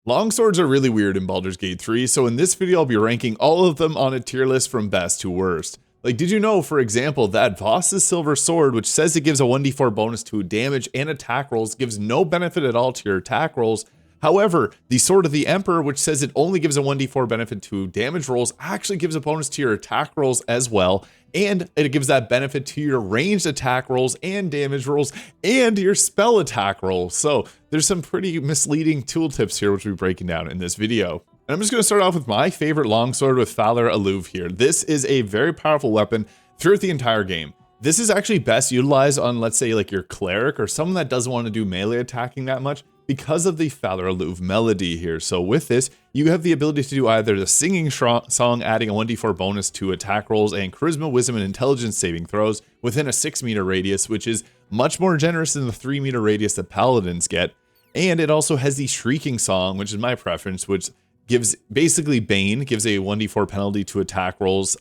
Longswords are really weird in Baldur's Gate 3, so in this video I'll be ranking all of them on a tier list from best to worst. Like, did you know, for example, that Voss's Silver Sword, which says it gives a 1d4 bonus to damage and attack rolls, gives no benefit at all to your attack rolls. However, the Sword of the Emperor, which says it only gives a 1d4 benefit to damage rolls, actually gives a bonus to your attack rolls as well. And it gives that benefit to your ranged attack rolls and damage rolls and your spell attack rolls. So there's some pretty misleading tooltips here, which we'll be breaking down in this video. And I'm just going to start off with my favorite longsword with Phalar Aluve here. This is a very powerful weapon throughout the entire game. This is actually best utilized on, let's say, like your cleric or someone that doesn't want to do melee attacking that much, because of the Phalar Aluve melody here. So with this, you have the ability to do either the singing song, adding a 1d4 bonus to attack rolls and charisma, wisdom, and intelligence saving throws within a 6-meter radius, which is much more generous than the 3-meter radius that paladins get. And it also has the shrieking song, which is my preference, which gives basically Bane, gives a 1d4 penalty to attack rolls,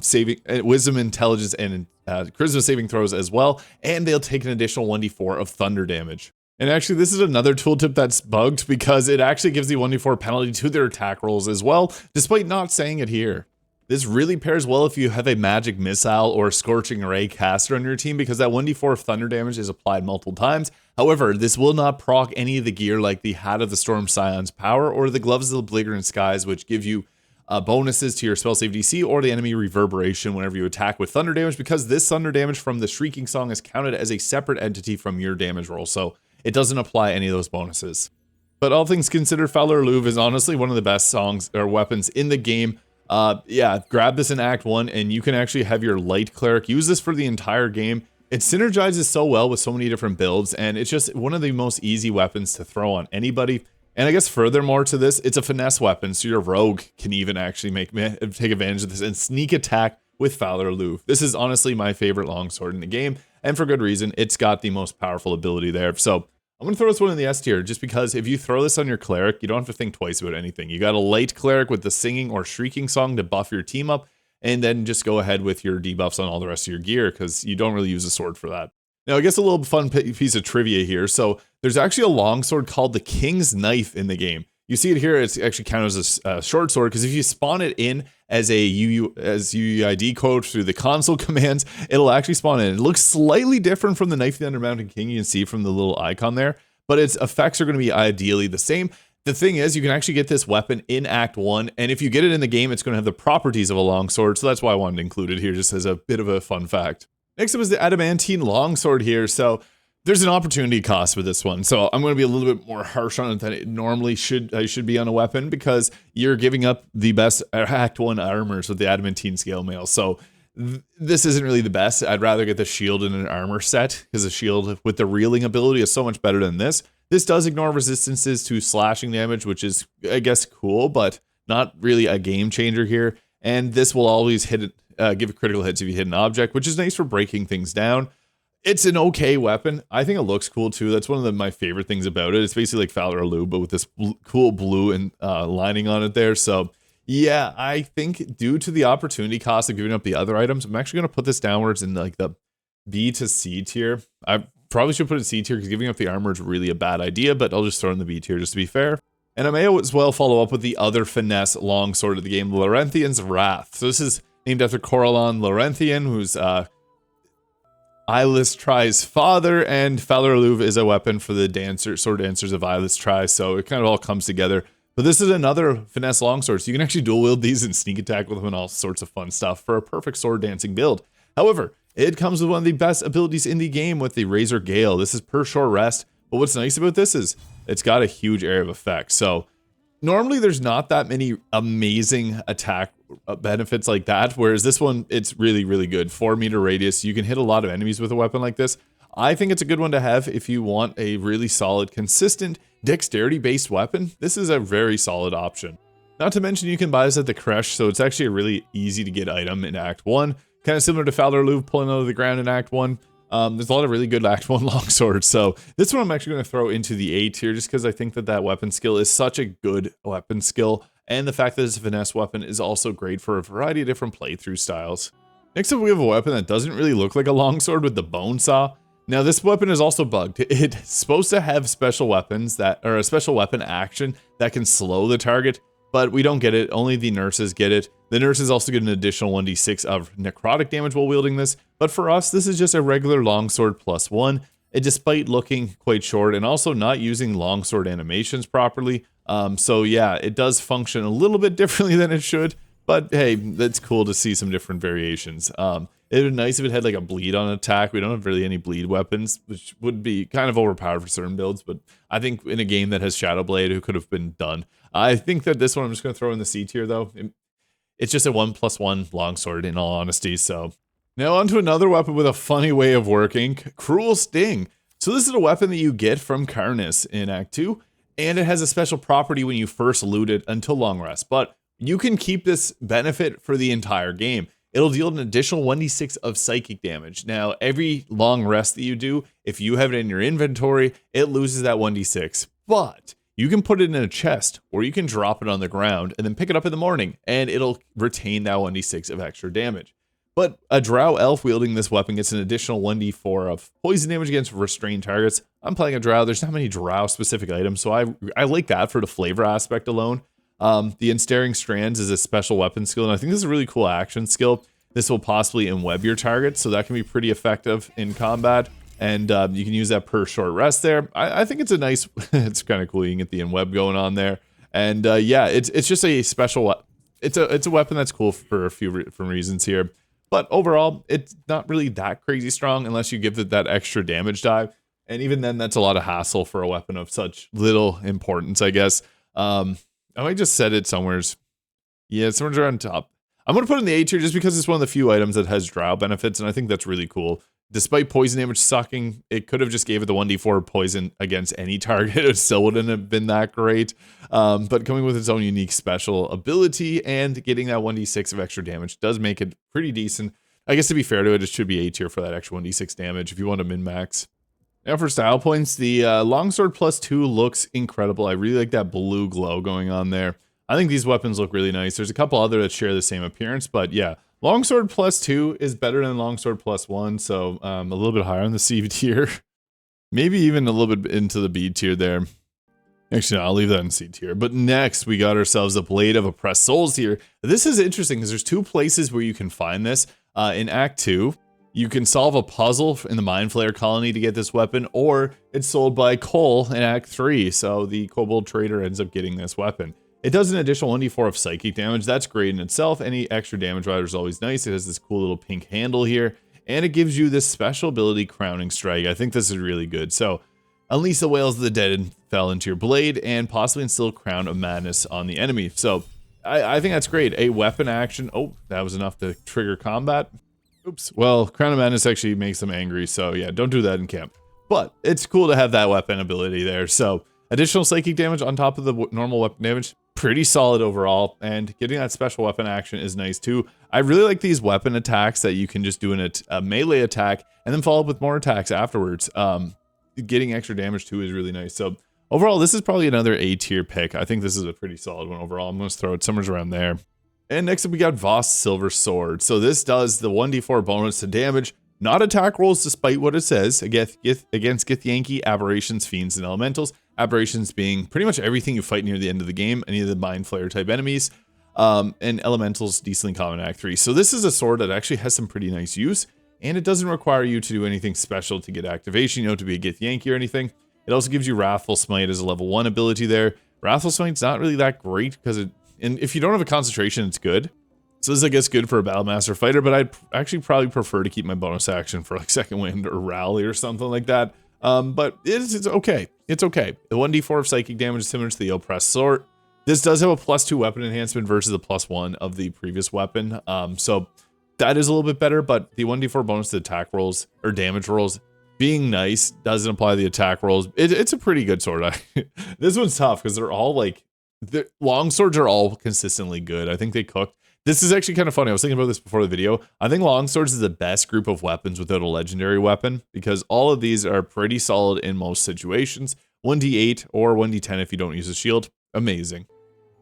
saving wisdom, intelligence, and charisma saving throws as well. And they'll take an additional 1d4 of thunder damage. And actually, this is another tooltip that's bugged because it actually gives the 1d4 penalty to their attack rolls as well, despite not saying it here. This really pairs well if you have a magic missile or scorching ray caster on your team, because that 1d4 of thunder damage is applied multiple times. However, this will not proc any of the gear like the Hat of the Storm Scion's Power or the Gloves of the Belligerent Skies, which give you bonuses to your spell save DC or the enemy reverberation whenever you attack with thunder damage, because this thunder damage from the shrieking song is counted as a separate entity from your damage roll. So it doesn't apply any of those bonuses. But all things considered, Phalar Aluve is honestly one of the best songs or weapons in the game. Yeah, grab this in Act 1 and you can actually have your light cleric use this for the entire game. It synergizes so well with so many different builds, and it's just one of the most easy weapons to throw on anybody. And I guess furthermore to this, it's a finesse weapon, so your rogue can even actually take advantage of this and sneak attack with Phalar Aluve. This is honestly my favorite longsword in the game, and for good reason. It's got the most powerful ability there. So I'm going to throw this one in the S tier, just because if you throw this on your cleric, you don't have to think twice about anything. You got a light cleric with the singing or shrieking song to buff your team up, and then just go ahead with your debuffs on all the rest of your gear, because you don't really use a sword for that. Now, I guess a little fun piece of trivia here. So there's actually a longsword called the King's Knife in the game. You see it here, it's actually counted as a short sword, because if you spawn it in as a UUID code through the console commands, it'll actually spawn in. It looks slightly different from the Knife of the Undermountain King you can see from the little icon there, but its effects are going to be ideally the same. The thing is, you can actually get this weapon in Act 1, and if you get it in the game, it's going to have the properties of a longsword, so that's why I wanted to include it here, just as a bit of a fun fact. Next up is the Adamantine Longsword here. So there's an opportunity cost with this one. So I'm going to be a little bit more harsh on it than it normally should be on a weapon, because you're giving up the best Act 1 armors with the Adamantine Scale Mail. So this isn't really the best. I'd rather get the shield in an armor set, because the shield with the reeling ability is so much better than this. This does ignore resistances to slashing damage, which is, I guess, cool, but not really a game changer here. And this will always give critical hits if you hit an object, which is nice for breaking things down. It's an okay weapon. I think it looks cool too. That's one of my favorite things about it. It's basically like Phalar Aluve, but with this cool blue and lining on it there. So yeah, I think due to the opportunity cost of giving up the other items, I'm actually going to put this downwards in like the B to C tier. I probably should put it in C tier, because giving up the armor is really a bad idea, but I'll just throw it in the B tier just to be fair. And I may as well follow up with the other finesse longsword of the game, Larethian's Wrath. So this is named after Corellon Larethian, who's Eilish father, and Phalar Aluve is a weapon for the sword dancers of Eilish, so it kind of all comes together. But this is another finesse longsword, so you can actually dual wield these and sneak attack with them and all sorts of fun stuff for a perfect sword dancing build. However, it comes with one of the best abilities in the game with the Razor Gale. This is per short rest, but what's nice about this is it's got a huge area of effect. So normally there's not that many amazing attack benefits like that, whereas this one, it's really, really good. 4-meter radius, you can hit a lot of enemies with a weapon like this. I think it's a good one to have if you want a really solid, consistent, dexterity-based weapon. This is a very solid option. Not to mention you can buy this at the Creche, so it's actually a really easy to get item in Act 1. Kind of similar to Phalar Aluve pulling out of the ground in Act 1. There's a lot of really good Act 1 longswords, so this one I'm actually going to throw into the A tier, just because I think that weapon skill is such a good weapon skill, and the fact that it's a finesse weapon is also great for a variety of different playthrough styles. Next up, we have a weapon that doesn't really look like a longsword with the bone saw. Now this weapon is also bugged. It's supposed to have special weapons or a special weapon action that can slow the target, but we don't get it. Only the nurses get it. The nurses also get an additional 1d6 of necrotic damage while wielding this, but for us, this is just a regular longsword +1. Despite looking quite short and also not using longsword animations properly. So yeah, it does function a little bit differently than it should, but hey, it's cool to see some different variations. It would be nice if it had like a bleed on attack. We don't have really any bleed weapons, which would be kind of overpowered for certain builds, but I think in a game that has Shadow Blade, it could have been done. I think that this one I'm just going to throw in the C tier though. It's just a 1+1 longsword in all honesty, so. Now onto another weapon with a funny way of working, Cruel Sting. So this is a weapon that you get from Karnas in Act 2, and it has a special property when you first loot it until long rest, but you can keep this benefit for the entire game. It'll deal an additional 1d6 of psychic damage. Now, every long rest that you do, if you have it in your inventory, it loses that 1d6. But you can put it in a chest, or you can drop it on the ground and then pick it up in the morning, and it'll retain that 1d6 of extra damage. But a drow elf wielding this weapon gets an additional 1d4 of poison damage against restrained targets. I'm playing a drow. There's not many drow specific items, so I like that for the flavor aspect alone. The Ensnaring Strands is a special weapon skill, and I think this is a really cool action skill. This will possibly enweb your target, so that can be pretty effective in combat, and you can use that per short rest there. I think it's a nice, it's kind of cool. You can get the enweb going on there, and yeah, it's just a special, it's a weapon that's cool for a few different reasons here. But overall, it's not really that crazy strong unless you give it that extra damage die, and even then, that's a lot of hassle for a weapon of such little importance, I guess. I might just set it somewheres. Yeah, somewheres around top. I'm going to put it in the A tier just because it's one of the few items that has drow benefits, and I think that's really cool. Despite poison damage sucking, it could have just gave it the 1d4 poison against any target. It still wouldn't have been that great. But coming with its own unique special ability and getting that 1d6 of extra damage does make it pretty decent. I guess to be fair to it, it should be A tier for that extra 1d6 damage if you want to min-max. Now for style points, the Longsword +2 looks incredible. I really like that blue glow going on there. I think these weapons look really nice. There's a couple other that share the same appearance, but yeah, Longsword +2 is better than Longsword +1, so a little bit higher on the C tier. Maybe even a little bit into the B tier there. Actually, no, I'll leave that in C tier. But next, we got ourselves a Blade of Oppressed Souls here. This is interesting because there's two places where you can find this. In Act 2, you can solve a puzzle in the Mind Flayer colony to get this weapon, or it's sold by Cole in Act 3, so the kobold trader ends up getting this weapon. It does an additional 1d4 of psychic damage. That's great in itself. Any extra damage rider is always nice. It has this cool little pink handle here, and it gives you this special ability, Crowning Strike. I think this is really good. So, unleash the Wails of the Dead and fell into your blade, and possibly instill Crown of Madness on the enemy. So, I think that's great. A weapon action. Oh, that was enough to trigger combat. Oops. Well, Crown of Madness actually makes them angry, so yeah, don't do that in camp. But it's cool to have that weapon ability there. So, additional psychic damage on top of the normal weapon damage. Pretty solid overall, and getting that special weapon action is nice too. I really like these weapon attacks that you can just do a melee attack and then follow up with more attacks afterwards. Getting extra damage too is really nice. So overall, this is probably another A tier pick. I think this is a pretty solid one overall. I'm going to throw it somewhere around there. And next up we got Voss Silver Sword. So this does the 1d4 bonus to damage, not attack rolls despite what it says, against Githyanki, Aberrations, Fiends, and Elementals. Aberrations being pretty much everything you fight near the end of the game, any of the Mind Flayer type enemies, and Elementals decently common in Act 3. So this is a sword that actually has some pretty nice use, and it doesn't require you to do anything special to get activation, to be a Githyanki or anything. It also gives you Wrathful Smite as a level 1 ability there. Wrathful Smite's not really that great, because and if you don't have a concentration, it's good. So this is, I guess, good for a Battlemaster fighter, but I'd actually probably prefer to keep my bonus action for like Second Wind or Rally or something like that. But it's okay. It's okay. The 1d4 of psychic damage is similar to the Oppressed Sword. This does have a +2 weapon enhancement versus the +1 of the previous weapon. So that is a little bit better, but the 1d4 bonus to attack rolls or damage rolls being nice doesn't apply to the attack rolls. It's a pretty good sword. This one's tough because they're all like, the longswords are all consistently good. I think they cooked. This is actually kind of funny. I was thinking about this before the video. I think longswords is the best group of weapons without a legendary weapon because all of these are pretty solid in most situations. 1d8 or 1d10 if you don't use a shield. Amazing.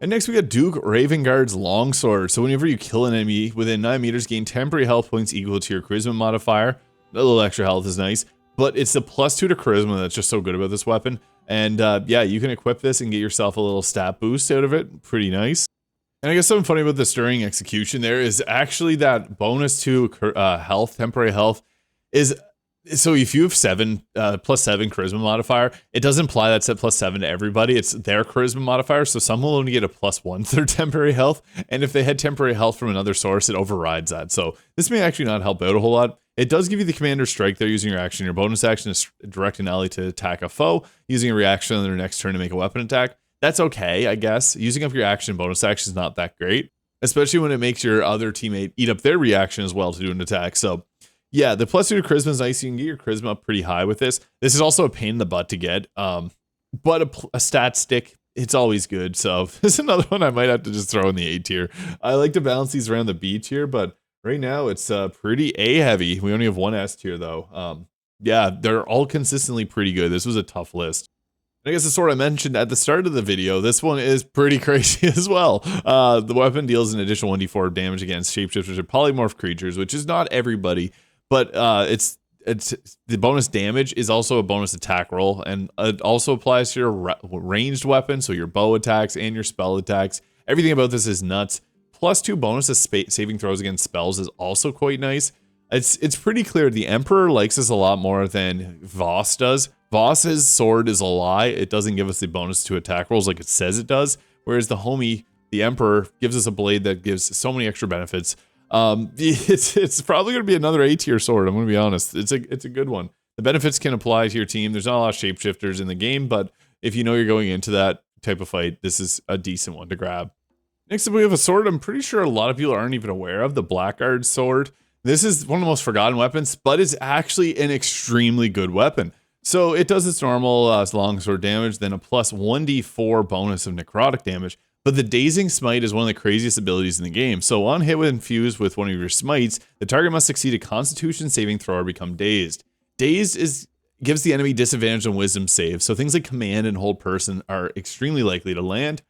And next we got Duke Ravengard's Longsword. So whenever you kill an enemy within 9 meters, gain temporary health points equal to your charisma modifier. A little extra health is nice. but it's the +2 to charisma that's just so good about this weapon. And yeah, you can equip this and get yourself a little stat boost out of it. Pretty nice. And I guess something funny about the stirring execution there is actually that bonus to health, temporary health, is so if you have +7 charisma modifier, it does imply that's at +7 to everybody. It's their charisma modifier, so some will only get a +1 to their temporary health. And if they had temporary health from another source, it overrides that. So this may actually not help out a whole lot. It does give you the commander's strike there using your action. Your bonus action is direct an ally to attack a foe, using a reaction on their next turn to make a weapon attack. That's okay, I guess. Using up your action and bonus action is not that great, especially when it makes your other teammate eat up their reaction as well to do an attack. So yeah, the +2 to charisma is nice. You can get your charisma up pretty high with this. This is also a pain in the butt to get, but a stat stick, it's always good. So this is another one I might have to just throw in the A tier. I like to balance these around the B tier, but right now it's pretty A heavy. We only have one S tier though. Yeah, they're all consistently pretty good. This was a tough list. I guess the sword I mentioned at the start of the video, this one is pretty crazy as well. The weapon deals an additional 1d4 damage against shapeshifters or polymorph creatures, which is not everybody, but it's the bonus damage is also a bonus attack roll, and it also applies to your ranged weapon, so your bow attacks and your spell attacks. Everything about this is nuts. +2 bonus to saving throws against spells is also quite nice. It's pretty clear the Emperor likes this a lot more than Voss does. Voss's sword is a lie. It doesn't give us the bonus to attack rolls like it says it does, whereas the homie, the Emperor, gives us a blade that gives so many extra benefits. It's probably going to be another A tier sword, I'm going to be honest. It's a good one. The benefits can apply to your team. There's not a lot of shapeshifters in the game, but if you know you're going into that type of fight, this is a decent one to grab. Next up, we have a sword I'm pretty sure a lot of people aren't even aware of, the Blackguard sword. This is one of the most forgotten weapons, but it's actually an extremely good weapon. So it does its normal longsword damage, then a +1d4 bonus of necrotic damage. But the Dazing Smite is one of the craziest abilities in the game. So on hit when infused with one of your smites, the target must succeed a Constitution saving throw or become dazed. Dazed gives the enemy disadvantage on wisdom saves, so things like command and hold person are extremely likely to land.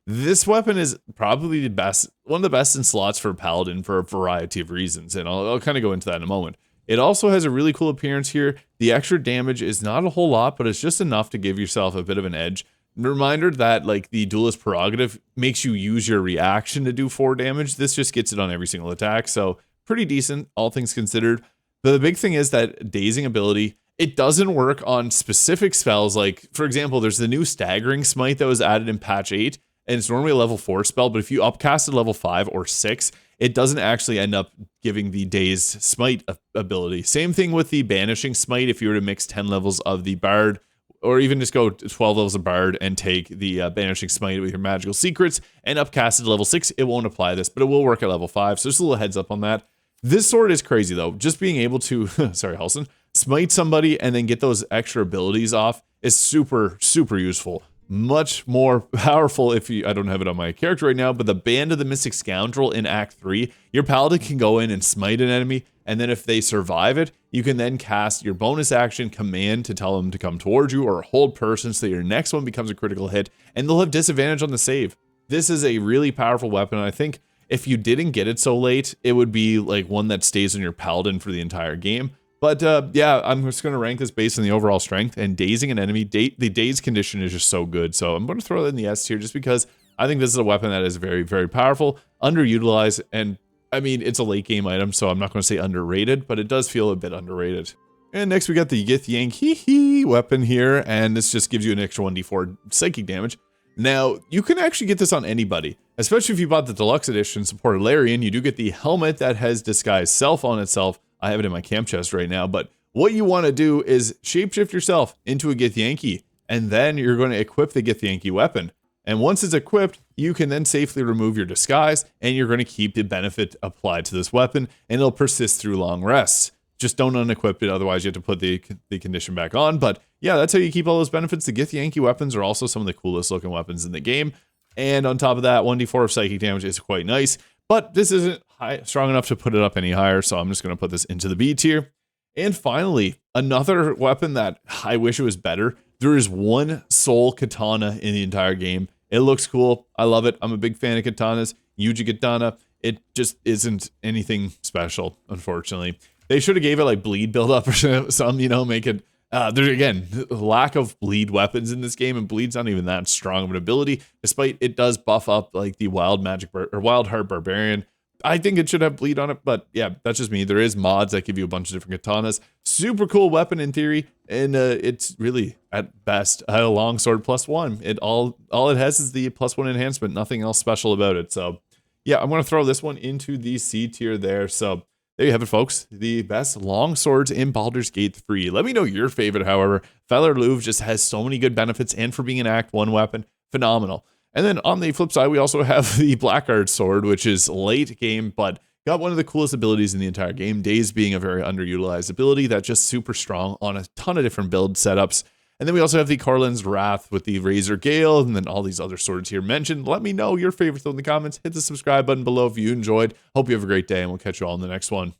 This weapon is probably the best, one of the best in slots for Paladin for a variety of reasons, and I'll kind of go into that in a moment. It also has a really cool appearance here. The extra damage is not a whole lot, but it's just enough to give yourself a bit of an edge. Reminder that like the Duelist Prerogative makes you use your reaction to do 4 damage. This just gets it on every single attack, so pretty decent, all things considered. But the big thing is that Dazing ability, it doesn't work on specific spells. Like, for example, there's the new Staggering Smite that was added in patch 8, and it's normally a level 4 spell, but if you upcast it level 5 or 6, it doesn't actually end up giving the Dazed Smite ability. Same thing with the Banishing Smite. If you were to mix 10 levels of the Bard, or even just go 12 levels of Bard and take the Banishing Smite with your magical secrets and upcast it to level 6, it won't apply this, but it will work at level 5, so just a little heads up on that. This sword is crazy though. Just being able to, sorry Halson, smite somebody and then get those extra abilities off is super, super useful. Much more powerful if you, I don't have it on my character right now, but the Band of the Mystic Scoundrel in Act 3, your paladin can go in and smite an enemy, and then if they survive it, you can then cast your bonus action command to tell them to come towards you, or hold person so that your next one becomes a critical hit, and they'll have disadvantage on the save. This is a really powerful weapon, and I think if you didn't get it so late, it would be like one that stays on your paladin for the entire game. But yeah, I'm just going to rank this based on the overall strength, and dazing an enemy, the daze condition is just so good. So I'm going to throw it in the S tier just because I think this is a weapon that is very, very powerful, underutilized, and I mean, it's a late game item, so I'm not going to say underrated, but it does feel a bit underrated. And next we got the Githyanki weapon here, and this just gives you an extra 1d4 psychic damage. Now, you can actually get this on anybody, especially if you bought the deluxe edition supported Larethian. You do get the helmet that has disguise self on itself. I have it in my camp chest right now, but what you want to do is shapeshift yourself into a Githyanki, and then you're going to equip the Githyanki weapon. And once it's equipped, you can then safely remove your disguise, and you're going to keep the benefit applied to this weapon, and it'll persist through long rests. Just don't unequip it, otherwise you have to put the condition back on. But yeah, that's how you keep all those benefits. The Githyanki weapons are also some of the coolest looking weapons in the game. And on top of that, 1d4 of psychic damage is quite nice. But this isn't strong enough to put it up any higher, so I'm just going to put this into the B tier. And finally, another weapon that I wish it was better. There is one sole katana in the entire game. It looks cool. I love it. I'm a big fan of katanas. Yuji katana. It just isn't anything special, unfortunately. They should have gave it like bleed buildup or some, you know, make it. There's again lack of bleed weapons in this game, and bleed's not even that strong of an ability, despite it does buff up like the wild magic or wild heart barbarian. I think it should have bleed on it, but yeah, that's just me. There is mods that give you a bunch of different katanas. Super cool weapon in theory, and it's really at best a longsword +1. It all it has is the +1 enhancement, nothing else special about it. So yeah, I'm gonna throw this one into the C tier there. So there you have it, folks. The best longswords in Baldur's Gate 3. Let me know your favorite, however. Phalar Aluve just has so many good benefits, and for being an Act 1 weapon, phenomenal. And then on the flip side, we also have the Blackguard sword, which is late game, but got one of the coolest abilities in the entire game, Daze being a very underutilized ability that's just super strong on a ton of different build setups. And then we also have the Corlin's Wrath with the Razor Gale, and then all these other swords here mentioned. Let me know your favorites in the comments. Hit the subscribe button below if you enjoyed. Hope you have a great day, and we'll catch you all in the next one.